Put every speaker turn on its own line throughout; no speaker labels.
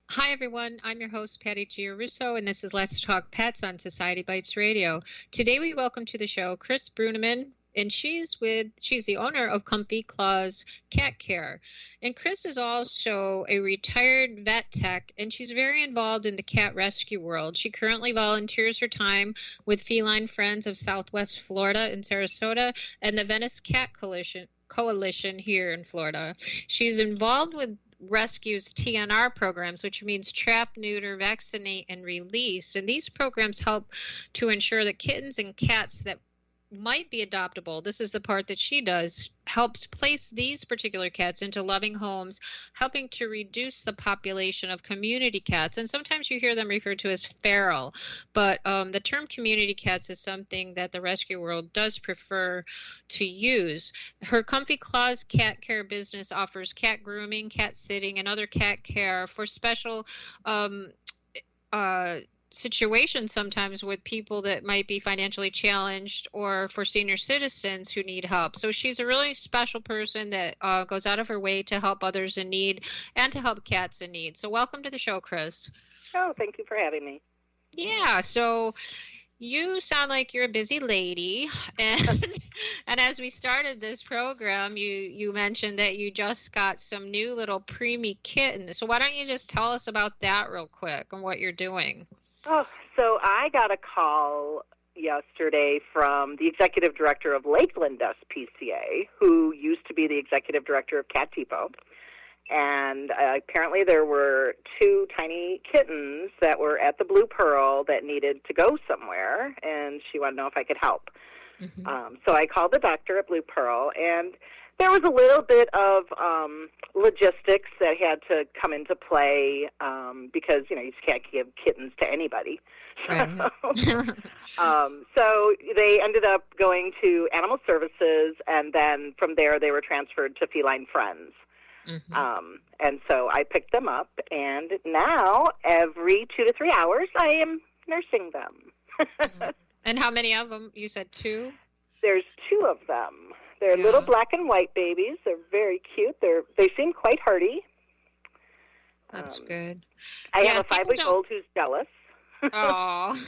Hi, everyone. I'm your host, Patty Giarrusso, and this is Let's Talk Pets on Society Bites Radio. Today, we welcome to the show Criss Bruneman, and she's the owner of Comfy Claws Cat Care. And Criss is also a retired vet tech, and she's very involved in the cat rescue world. She currently volunteers her time with Feline Friends of Southwest Florida in Sarasota and the Venice Cat Coalition here in Florida. She's involved with rescues TNR programs, which means trap, neuter, vaccinate, and release. And these programs help to ensure that kittens and cats that might be adoptable, this is the part that she does, helps place these particular cats into loving homes, helping to reduce the population of community cats. And sometimes you hear them referred to as feral, but the term community cats is something that the rescue world does prefer to use. Her Comfy Claws cat care business offers cat grooming, cat sitting, and other cat care for special situations, sometimes with people that might be financially challenged or for senior citizens who need help. So she's a really special person that goes out of her way to help others in need and to help cats in need. So welcome to the show, Criss.
Oh, thank you for having me.
Yeah, so you sound like you're a busy lady, and and as we started this program, you mentioned that you just got some new little preemie kittens. So why don't you just tell us about that real quick and what you're doing?
Oh, so I got a call yesterday from the executive director of Lakeland SPCA, who used to be the executive director of Cat Depot. And apparently there were two tiny kittens that were at the Blue Pearl that needed to go somewhere, and she wanted to know if I could help. Mm-hmm. So I called the doctor at Blue Pearl, and there was a little bit of logistics that had to come into play because, you just can't give kittens to anybody. Right. So they ended up going to Animal Services, and then from there they were transferred to Feline Friends. Mm-hmm. And so I picked them up, and now every 2 to 3 hours I am nursing them.
And how many of them? You said two?
There's two of them. They're little black and white babies. They're very cute. They seem quite hardy.
That's good.
I have a 5-week-old who's jealous.
Oh,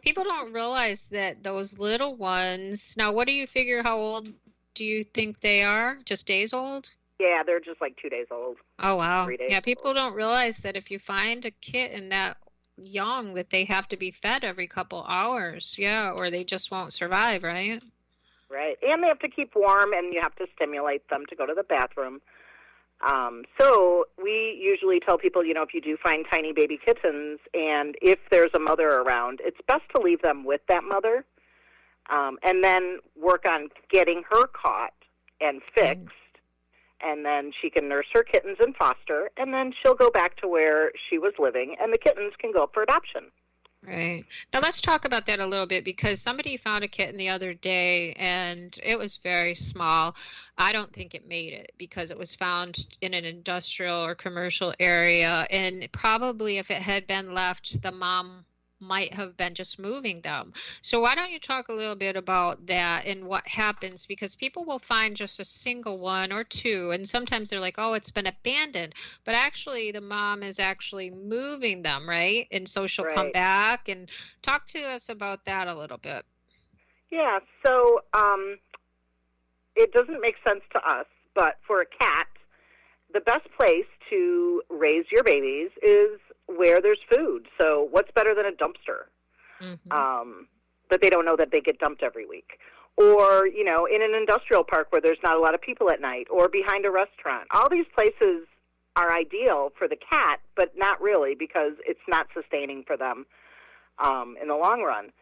people don't realize that those little ones. Now, what do you figure? How old do you think they are? Just days old?
Yeah, they're just like 2 days old.
Oh, wow.
3 days
yeah, people
old.
Don't realize that if you find a kitten that young, that they have to be fed every couple hours. Yeah, or they just won't survive, right?
Right, and they have to keep warm, and you have to stimulate them to go to the bathroom. So we usually tell people, if you do find tiny baby kittens, and if there's a mother around, it's best to leave them with that mother, and then work on getting her caught and fixed, and then she can nurse her kittens and foster, and then she'll go back to where she was living, and the kittens can go up for adoption.
Right. Now let's talk about that a little bit, because somebody found a kitten the other day and it was very small. I don't think it made it because it was found in an industrial or commercial area, and probably if it had been left, the mom might have been just moving them. So why don't you talk a little bit about that and what happens, because people will find just a single one or two, and sometimes they're like, oh, it's been abandoned, but actually the mom is actually moving them, right? And so she'll come back. And talk to us about that a little bit.
Yeah, so it doesn't make sense to us, but for a cat, the best place to raise your babies is where there's food. So what's better than a dumpster? Mm-hmm. But they don't know that they get dumped every week. Or, in an industrial park where there's not a lot of people at night, or behind a restaurant. All these places are ideal for the cat, but not really, because it's not sustaining for them in the long run.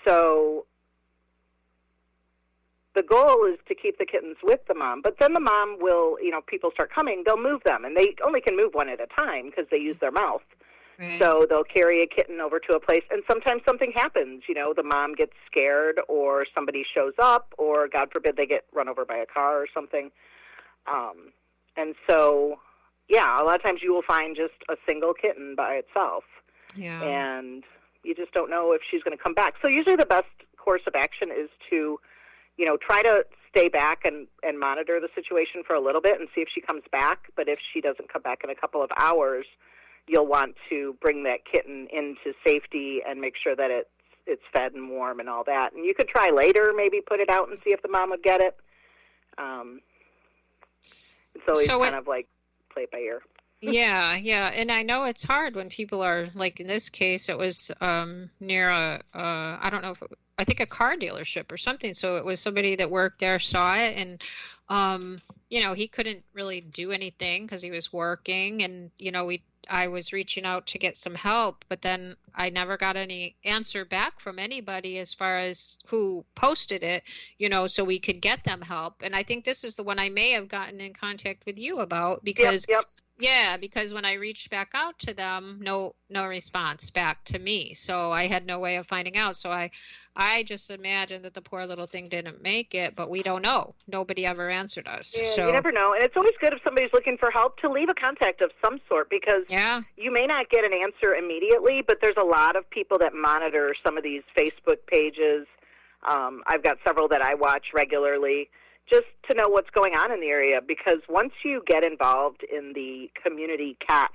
So the goal is to keep the kittens with the mom, but then the mom will, people start coming, they'll move them, and they only can move one at a time because they use their mouth. Right. So they'll carry a kitten over to a place, and sometimes something happens. The mom gets scared, or somebody shows up, or, God forbid, they get run over by a car or something. And so, a lot of times you will find just a single kitten by itself. Yeah. And you just don't know if she's going to come back. So usually the best course of action is to try to stay back and monitor the situation for a little bit and see if she comes back. But if she doesn't come back in a couple of hours, you'll want to bring that kitten into safety and make sure that it's fed and warm and all that. And you could try later, maybe put it out and see if the mom would get it. It's always kind of like play it by ear.
Yeah. And I know it's hard when people are, like in this case, it was near I don't know if I think a car dealership or something. So it was somebody that worked there, saw it, and, he couldn't really do anything because he was working. And, I was reaching out to get some help, but then I never got any answer back from anybody as far as who posted it, so we could get them help. And I think this is the one I may have gotten in contact with you about because, because when I reached back out to them, no response back to me. So I had no way of finding out. So I just imagined that the poor little thing didn't make it, but we don't know. Nobody ever answered us.
Yeah,
so
you never know. And it's always good if somebody's looking for help to leave a contact of some sort because you may not get an answer immediately, but there's a lot of people that monitor some of these Facebook pages. I've got several that I watch regularly just to know what's going on in the area because once you get involved in the community cat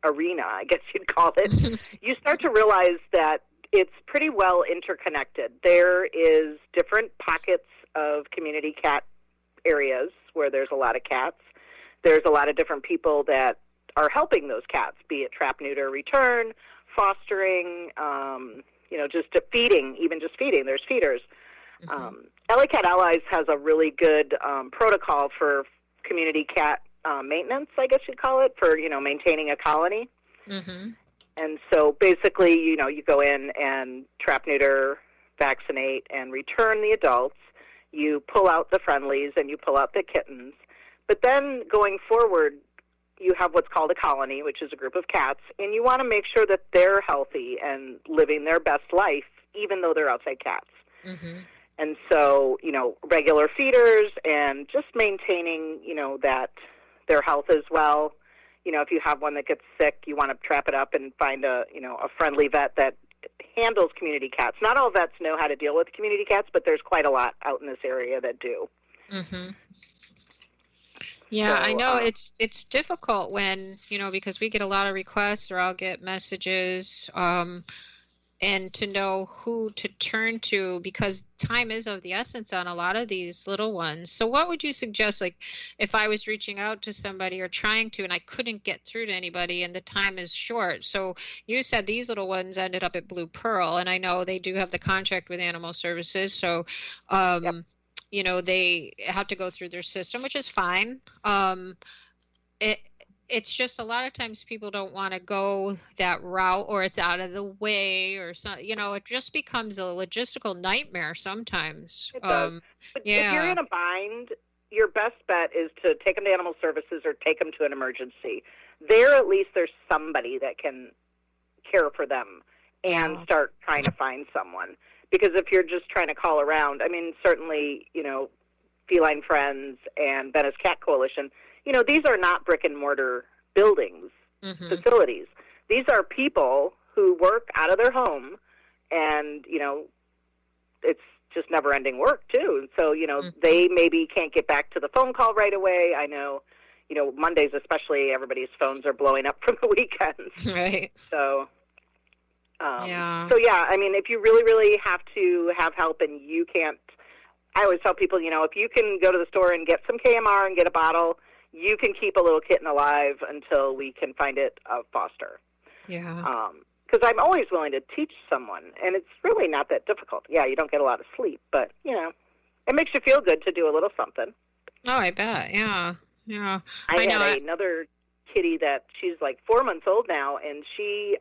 arena, I guess you'd call it, you start to realize that it's pretty well interconnected. There is different pockets of community cat areas where there's a lot of cats. There's a lot of different people that are helping those cats, be it trap, neuter, return, fostering, just feeding, even just feeding. There's feeders. LA Cat Allies has a really good protocol for community cat maintenance, I guess you'd call it, for, maintaining a colony. And so basically, you go in and trap, neuter, vaccinate, and return the adults. You pull out the friendlies and you pull out the kittens. But then going forward, you have what's called a colony, which is a group of cats, and you want to make sure that they're healthy and living their best life, even though they're outside cats. And so, regular feeders and just maintaining, that their health as well. If you have one that gets sick, you want to trap it up and find a friendly vet that handles community cats. Not all vets know how to deal with community cats, but there's quite a lot out in this area that do.
Yeah, so, I know it's difficult when, because we get a lot of requests or I'll get messages, and to know who to turn to because time is of the essence on a lot of these little ones. So what would you suggest, like if I was reaching out to somebody or trying to and I couldn't get through to anybody and the time is short? So you said these little ones ended up at Blue Pearl, and I know they do have the contract with Animal Services. So, they have to go through their system, which is fine. It's just a lot of times people don't want to go that route or it's out of the way or something. It just becomes a logistical nightmare sometimes.
It does. But if you're in a bind, your best bet is to take them to Animal Services or take them to an emergency. There, at least there's somebody that can care for them and start trying to find someone. Because if you're just trying to call around, certainly, Feline Friends and Venice Cat Coalition, these are not brick-and-mortar buildings, facilities. These are people who work out of their home, and, it's just never-ending work, too. So, they maybe can't get back to the phone call right away. I know, Mondays especially, everybody's phones are blowing up from the weekends.
Right.
So, if you really, really have to have help and you can't, I always tell people, if you can go to the store and get some KMR and get a bottle, you can keep a little kitten alive until we can find it a foster. Because I'm always willing to teach someone, and it's really not that difficult. Yeah, you don't get a lot of sleep, but, it makes you feel good to do a little something.
Oh, I bet. Yeah.
I had another kitty that she's like 4 months old now, and she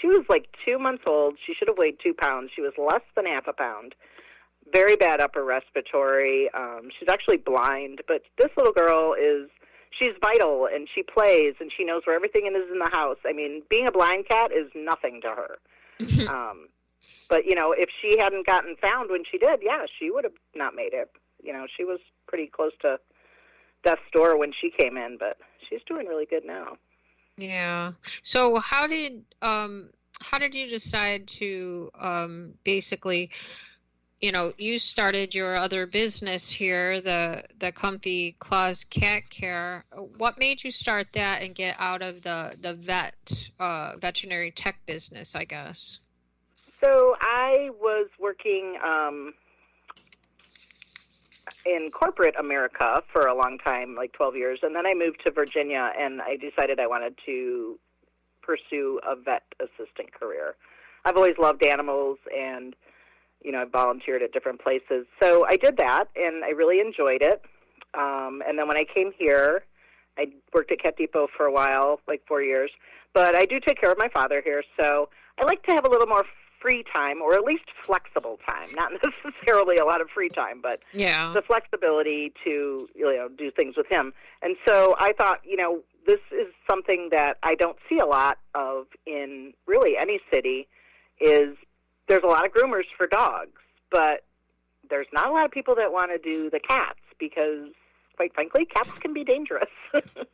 was like 2 months old. She should have weighed 2 pounds. She was less than half a pound. Very bad upper respiratory. She's actually blind, but this little girl she's vital, and she plays, and she knows where everything is in the house. Being a blind cat is nothing to her. But, if she hadn't gotten found when she did, she would have not made it. She was pretty close to death's door when she came in, but she's doing really good now.
Yeah. So how did you decide to basically you started your other business here, the Comfy Claws Cat Care. What made you start that and get out of the veterinary tech business, I guess?
So I was working in corporate America for a long time, like 12 years, and then I moved to Virginia, and I decided I wanted to pursue a vet assistant career. I've always loved animals, and I volunteered at different places. So I did that, and I really enjoyed it. And then when I came here, I worked at Cat Depot for a while, like 4 years. But I do take care of my father here, so I like to have a little more free time, or at least flexible time. Not necessarily a lot of free time, but the flexibility to do things with him. And so I thought, this is something that I don't see a lot of in really any city, is there's a lot of groomers for dogs, but there's not a lot of people that want to do the cats because, quite frankly, cats can be dangerous.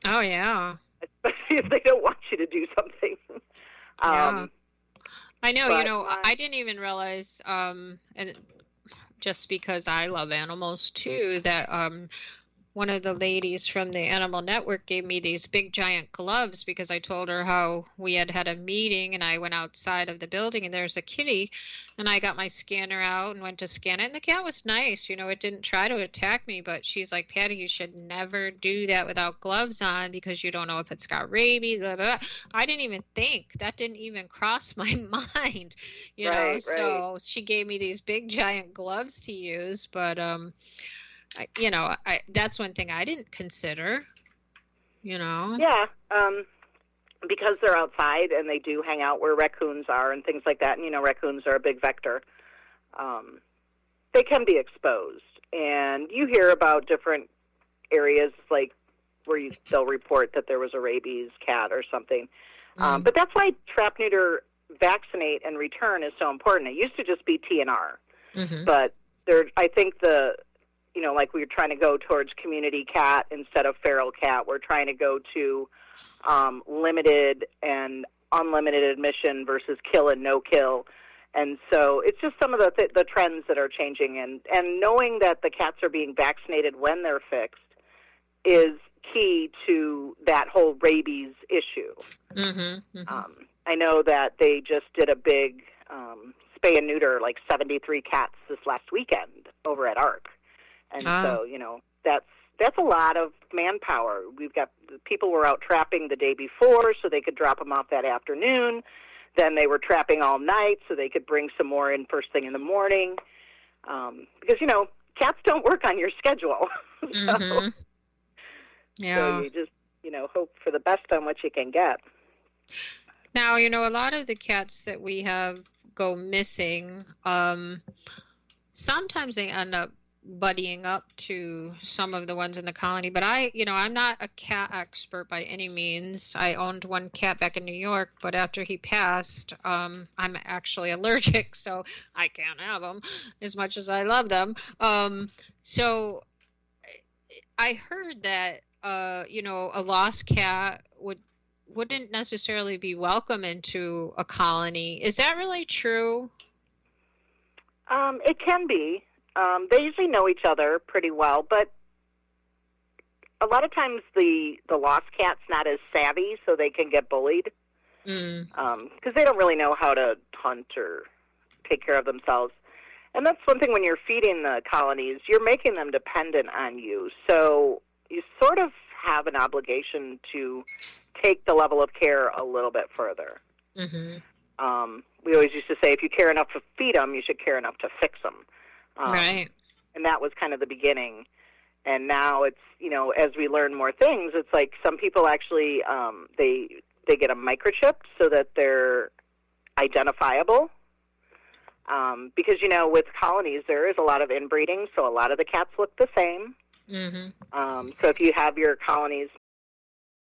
Oh, yeah.
Especially if they don't want you to do something.
Yeah. I know, I didn't even realize, and just because I love animals too, that one of the ladies from the Animal Network gave me these big giant gloves because I told her how we had a meeting, and I went outside of the building and there's a kitty, and I got my scanner out and went to scan it, and the cat was nice. It didn't try to attack me, but she's like, Patty, you should never do that without gloves on because you don't know if it's got rabies, blah, blah, blah. I didn't even think. That didn't even cross my mind,
Right.
So she gave me these big giant gloves to use, but that's one thing I didn't consider,
Yeah, because they're outside and they do hang out where raccoons are and things like that. And, raccoons are a big vector. They can be exposed. And you hear about different areas, like where they'll report that there was a rabies cat or something. But that's why trap, neuter, vaccinate, and return is so important. It used to just be TNR. But I think like we were trying to go towards community cat instead of feral cat. We're trying to go to limited and unlimited admission versus kill and no kill. And so it's just some of the trends that are changing. And knowing that the cats are being vaccinated when they're fixed is key to that whole rabies issue. I know that they just did a big spay and neuter, like 73 cats this last weekend over at ARC. And so, that's a lot of manpower. We've got people were out trapping the day before so they could drop them off that afternoon. Then they were trapping all night so they could bring some more in first thing in the morning. Because, cats don't work on your schedule. So you just, hope for the best on what you can get.
Now, a lot of the cats that we have go missing, sometimes they end up buddying up to some of the ones in the colony, but I'm not a cat expert by any means. I owned one cat back in New York, but after he passed, I'm actually allergic, so I can't have them as much as I love them. So I heard that a lost cat wouldn't necessarily be welcome into a colony. Is that really true?
It can be. They usually know each other pretty well, but a lot of times the lost cat's not as savvy, so they can get bullied because they don't really know how to hunt or take care of themselves. And that's one thing when you're feeding the colonies, you're making them dependent on you. So you sort of have an obligation to take the level of care a little bit further. We always used to say if you care enough to feed them, you should care enough to fix them.
Right.
And that was kind of the beginning. And now it's, as we learn more things, it's like some people actually, they get a microchip so that they're identifiable. Because, with colonies, there is a lot of inbreeding, so a lot of the cats look the same. So if you have your colonies